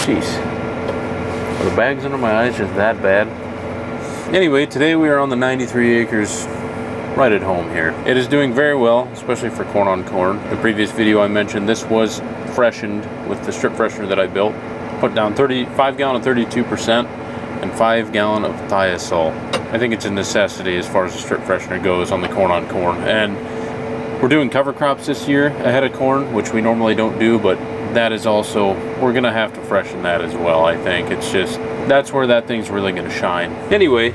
Jeez. Are the bags under my eyes just that bad? Anyway, today we are on the 93 acres right at home here. It is doing very well, especially for corn on corn. The previous video I mentioned this was freshened with the strip freshener that I built. Put down 5 gallon of 32% and 5 gallon of thiazole. I think it's a necessity as far as the strip freshener goes on the corn on corn. And we're doing cover crops this year ahead of corn, which we normally don't do, but that is also, we're gonna have to freshen that as well, I think. It's just, that's where that thing's really gonna shine. Anyway,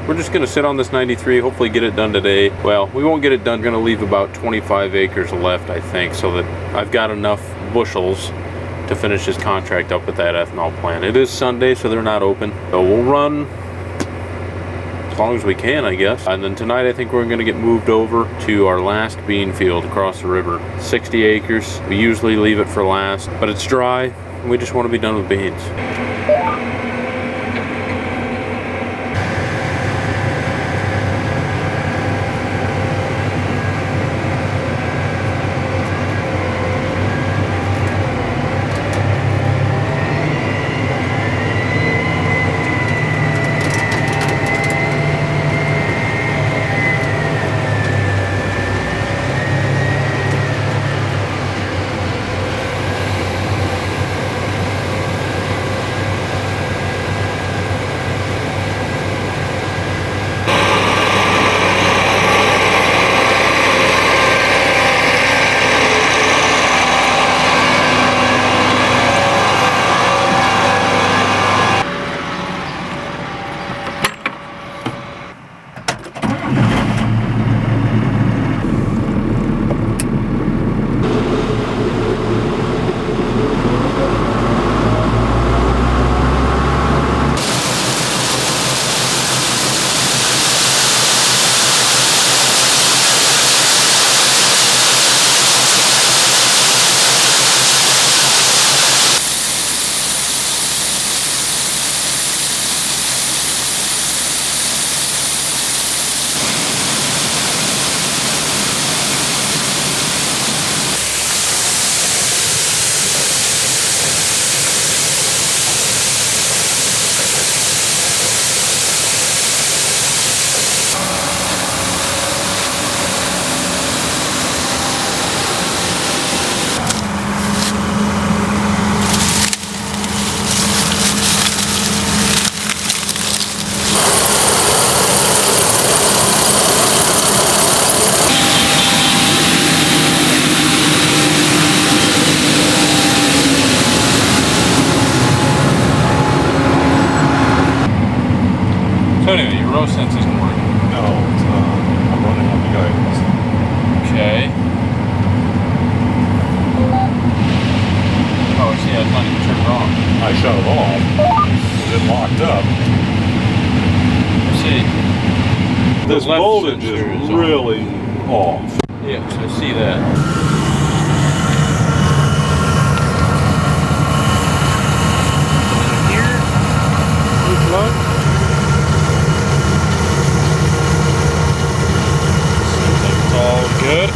we're just gonna sit on this 93, hopefully get it done today. Well, we won't get it done, gonna leave about 25 acres left, I think, so that I've got enough bushels to finish this contract up with that ethanol plant. It is Sunday, so they're not open. So we'll run as long as we can, I guess. And then tonight I think we're gonna get moved over to our last bean field across the river. 60 acres, we usually leave it for last, but it's dry, and we just wanna be done with beans. So anyway, your row sense isn't working. No, it's not. I'm running on the guidance. Okay. Oh, see, it's not even turned on. I shut it off. It locked up. See. This voltage is really off. Yes, I see that. Here, plug. All good.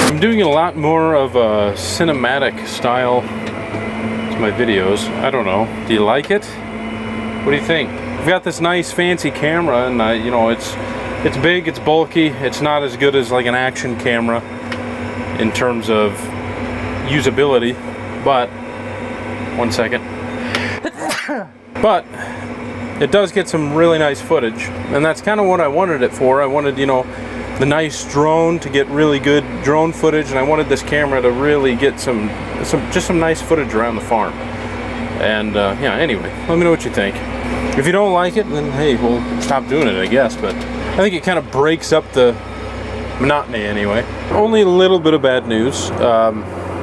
I'm doing a lot more of a cinematic style to my videos. I don't know. Do you like it? What do you think? I've got this nice fancy camera, and you know, it's big, it's bulky, it's not as good as like an action camera in terms of usability, but one second. But it does get some really nice footage, and that's kind of what I wanted it for. I wanted, you know, the nice drone to get really good drone footage, and I wanted this camera to really get some nice footage around the farm. And yeah, anyway, let me know what you think. If you don't like it, then hey, we'll stop doing it, I guess. But I think it kind of breaks up the monotony anyway. Only a little bit of bad news.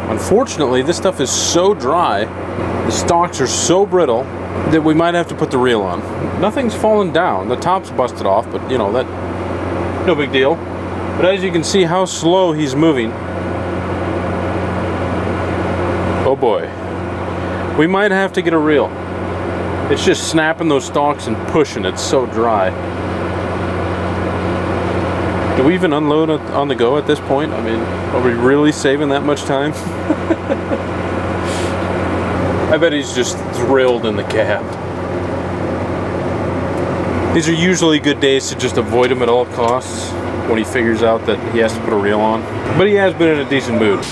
Unfortunately, this stuff is so dry, the stalks are so brittle, that we might have to put the reel on. Nothing's fallen down. The top's busted off, but you know, that no big deal. But as you can see how slow he's moving. Oh boy. We might have to get a reel. It's just snapping those stalks and pushing. It's so dry. Do we even unload it on the go at this point? I mean, are we really saving that much time? I bet he's just thrilled in the cab. These are usually good days to just avoid him at all costs when he figures out that he has to put a reel on. But he has been in a decent mood.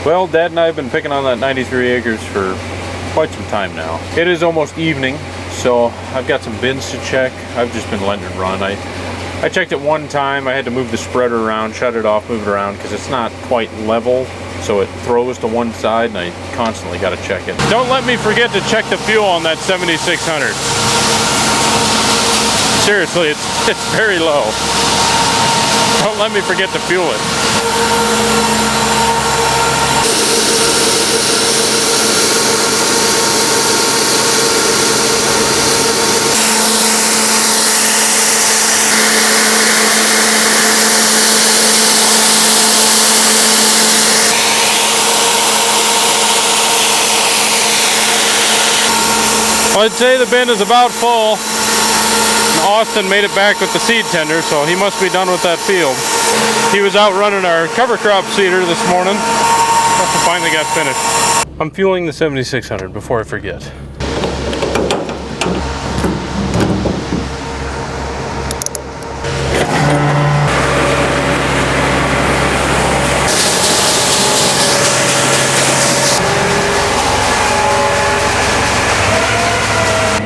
Well, Dad and I have been picking on that 93 acres for quite some time now. It is almost evening, so I've got some bins to check. I've just been letting it run. I checked it one time. I had to move the spreader around, shut it off, move it around, because it's not quite level, so it throws to one side, and I constantly got to check it. Don't let me forget to check the fuel on that 7600. Seriously, it's very low. Don't let me forget to fuel it. I'd say the bin is about full. Austin made it back with the seed tender, so he must be done with that field. He was out running our cover crop seeder this morning. Must have finally got finished. I'm fueling the 7600 before I forget.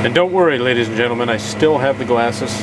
And don't worry, ladies and gentlemen, I still have the glasses.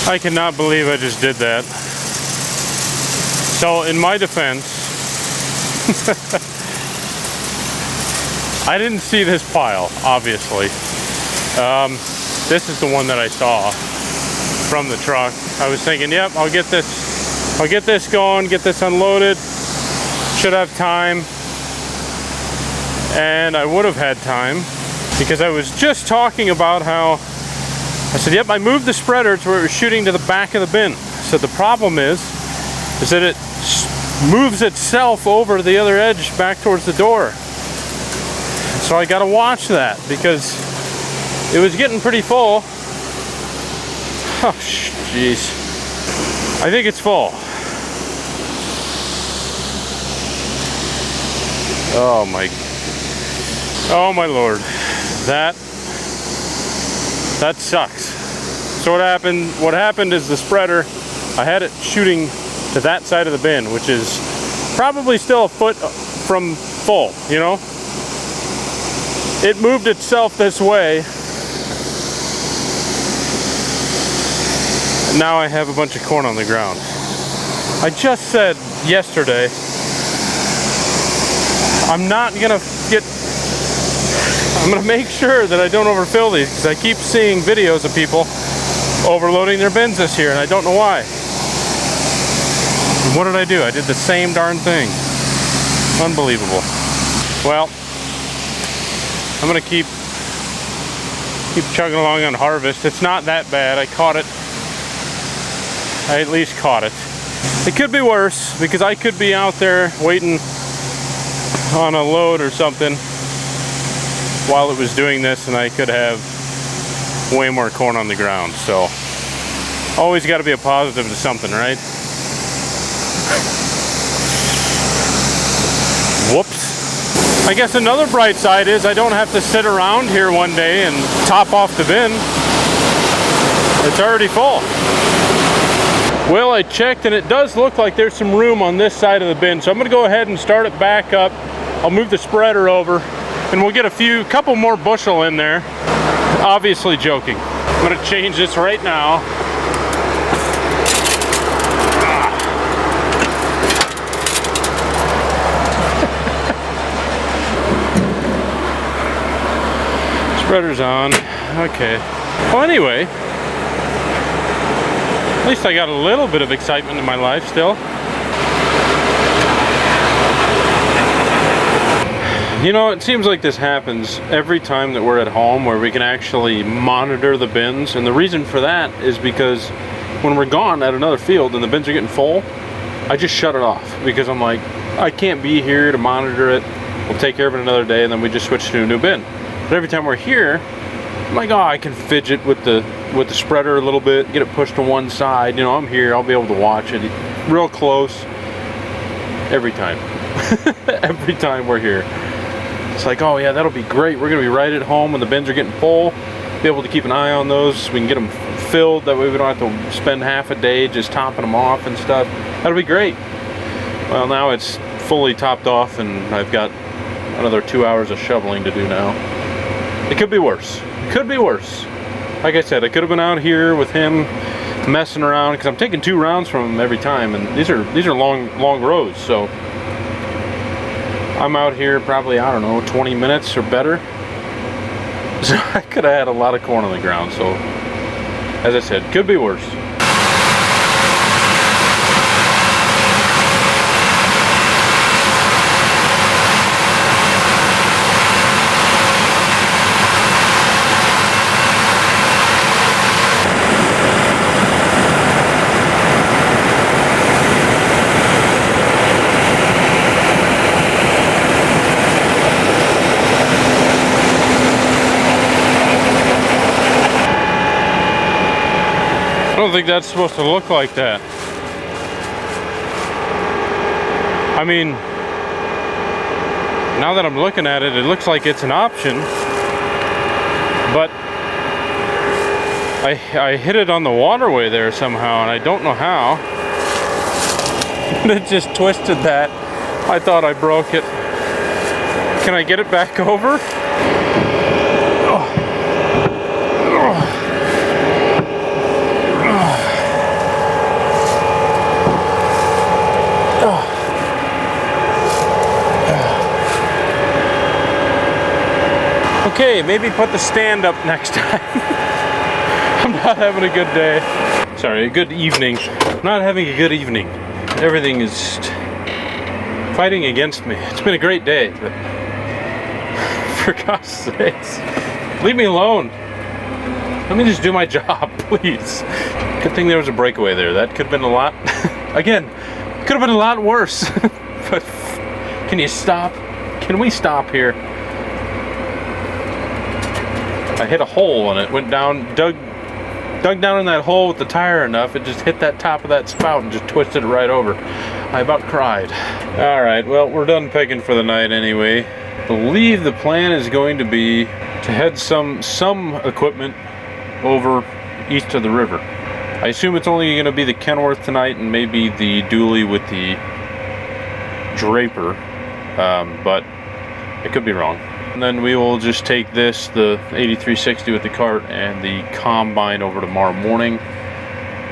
I cannot believe I just did that. So in my defense, I didn't see this pile, obviously. This is the one that I saw from the truck. I was thinking, yep, I'll get this going, get this unloaded. Should have time. And I would have had time because I was just talking about how I said, yep, I moved the spreader to where it was shooting to the back of the bin. So the problem is that it moves itself over the other edge back towards the door. So I gotta watch that because it was getting pretty full. Oh, jeez. I think it's full. Oh my Lord. That sucks. So what happened is the spreader, I had it shooting to that side of the bin, which is probably still a foot from full, you know? It moved itself this way Now I have a bunch of corn on the ground. I just said yesterday, I'm gonna make sure that I don't overfill these, because I keep seeing videos of people overloading their bins this year and I don't know why. And what did I do? I did the same darn thing. Unbelievable. Well, I'm gonna keep chugging along on harvest. It's not that bad. I caught it. I at least caught it. It could be worse, because I could be out there waiting on a load or something while it was doing this, and I could have way more corn on the ground. So always got to be a positive to something, right? Whoops. I guess another bright side is I don't have to sit around here one day and top off the bin. It's already full. Well, I checked and it does look like there's some room on this side of the bin, so I'm going to go ahead and start it back up. I'll move the spreader over and we'll get a couple more bushel in there. Obviously joking. I'm going to change this right now. Spreader's on. Okay. Well, anyway, at least I got a little bit of excitement in my life still. You know, it seems like this happens every time that we're at home, where we can actually monitor the bins. And the reason for that is because when we're gone at another field and the bins are getting full, I just shut it off, because I'm like, I can't be here to monitor it. We'll take care of it another day, and then we just switch to a new bin. But every time we're here, I'm like, oh, I can fidget with the spreader a little bit, get it pushed to one side. You know, I'm here, I'll be able to watch it real close every time. Every time we're here. It's like, oh yeah, that'll be great. We're gonna be right at home when the bins are getting full. Be able to keep an eye on those. We can get them filled. That way we don't have to spend half a day just topping them off and stuff. That'll be great. Well, now it's fully topped off and I've got another 2 hours of shoveling to do now. It could be worse. It could be worse. Like I said, I could have been out here with him messing around, because I'm taking 2 rounds from him every time, and these are long rows, so I'm out here probably, I don't know, 20 minutes or better. So I could have had a lot of corn on the ground. So as I said, could be worse. I don't think that's supposed to look like that. I mean, now that I'm looking at it, it looks like it's an option, but I hit it on the waterway there somehow, and I don't know how. It just twisted that. I thought I broke it. Can I get it back over? Okay, maybe put the stand up next time. I'm not having a good day. Sorry, a good evening. Not having a good evening. Everything is fighting against me. It's been a great day, but for God's sakes, leave me alone. Let me just do my job, please. Good thing there was a breakaway there. That could have been a lot, again, could have been a lot worse. But can you stop? Can we stop here? I hit a hole and it went down, dug down in that hole with the tire enough, it just hit that top of that spout and just twisted it right over. I about cried. Alright, well, we're done picking for the night anyway. I believe the plan is going to be to head some equipment over east of the river. I assume it's only going to be the Kenworth tonight and maybe the dually with the Draper, but I could be wrong. And then we will just take this, the 8360 with the cart and the combine over tomorrow morning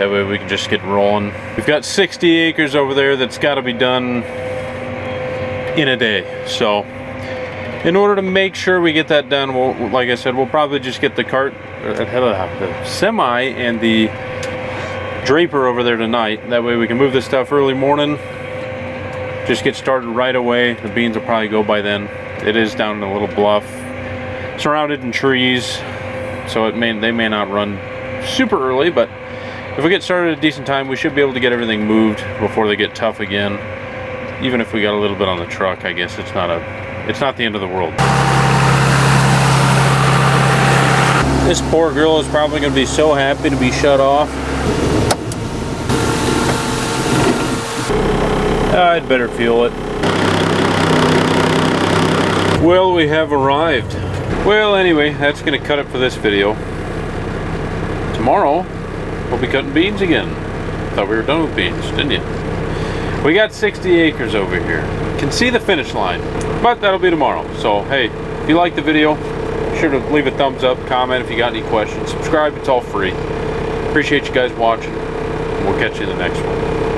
That way we can just get rolling. We've got 60 acres over there that's got to be done in a day. So in order to make sure we get that done, like I said, we'll probably just get the the semi and the draper over there tonight. That way we can move this stuff early morning. Just get started right away. The beans will probably go by then. It is down in a little bluff, surrounded in trees, so they may not run super early, but if we get started at a decent time, we should be able to get everything moved before they get tough again. Even if we got a little bit on the truck, I guess it's not the end of the world. This poor girl is probably going to be so happy to be shut off. I'd better fuel it. Well, we have arrived. Well, anyway, that's going to cut it for this video. Tomorrow, we'll be cutting beans again. Thought we were done with beans, didn't you? We got 60 acres over here. Can see the finish line, but that'll be tomorrow. So, hey, if you like the video, be sure to leave a thumbs up, comment if you got any questions. Subscribe, it's all free. Appreciate you guys watching. We'll catch you in the next one.